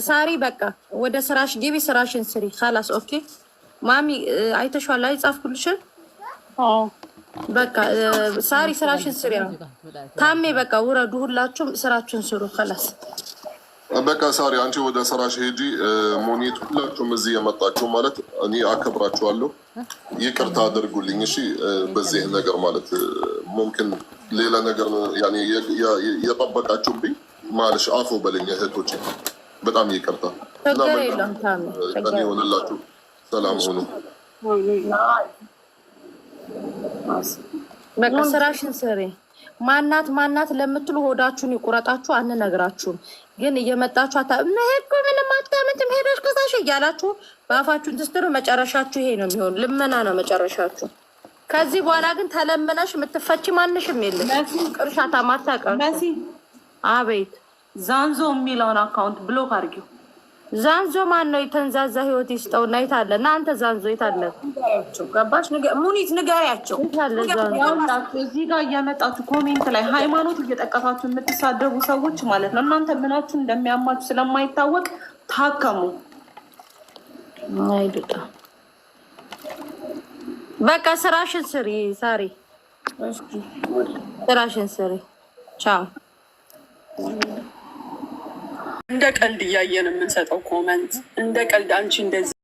ሳሪ በቃ ወደ ስራሽ ግቢ፣ ስራሽን ስሪ። ካላስ ኦኬ ማሚ አይተሽዋል አይጻፍኩልሽን? በቃ ሳሪ ስራሽን ስሪ። ታሜ በቃ ውረዱ፣ ሁላችሁም ስራችሁን ስሩ። ካላስ በቃ ሳሪ አንቺ ወደ ስራሽ ሄጂ። ሞኒት ሁላችሁም እዚህ የመጣችሁ ማለት እኔ አከብራችኋለሁ። ይቅርታ አድርጉልኝ እሺ። በዚህ ነገር ማለት ሙምኪን ሌላ ነገር ያኔ የጠበቃችሁብኝ ማለሽ አፎ በለኝ እህቶቼ፣ በጣም ይቅርታ እና ቀን ይሆንላችሁ። ሰላም ሆኑ። በቃ ስራሽን ስሪ። ማናት ለምትሉ ሆዳችሁን ይቁረጣችሁ፣ አንነግራችሁም። ግን እየመጣችሁ መሄድ እኮ ምንም አታመጭም ሄደሽ ከሳሽ እያላችሁ በአፋችሁን ትስትሩ። መጨረሻችሁ ይሄ ነው የሚሆን፣ ልመና ነው መጨረሻችሁ። ከዚህ በኋላ ግን ተለምነሽ የምትፈቺ ማንሽም የለም። ቅርሻታ ማታቀር። አቤት ዛንዞ የሚለውን አካውንት ብሎክ አድርጊው። ዛንዞ ማን ነው? የተንዛዛ ህይወት ይስጠው እና የት አለ? እናንተ ዛንዞ የት አለ? ገባሽ? ሙኒት ንገሪያቸው። እዚህ ጋር እያመጣችሁ ኮሜንት ላይ ሃይማኖት እየጠቀሳችሁ የምትሳደቡ ሰዎች ማለት ነው። እናንተ ምናችሁ እንደሚያማችሁ ስለማይታወቅ ታከሙ። አይዱጣ በቃ ስራሽን ስሪ ሳሪ፣ ስራሽን ስሪ። ቻው። እንደ ቀልድ እያየን የምንሰጠው ኮመንት እንደ ቀልድ አንቺ እንደዚህ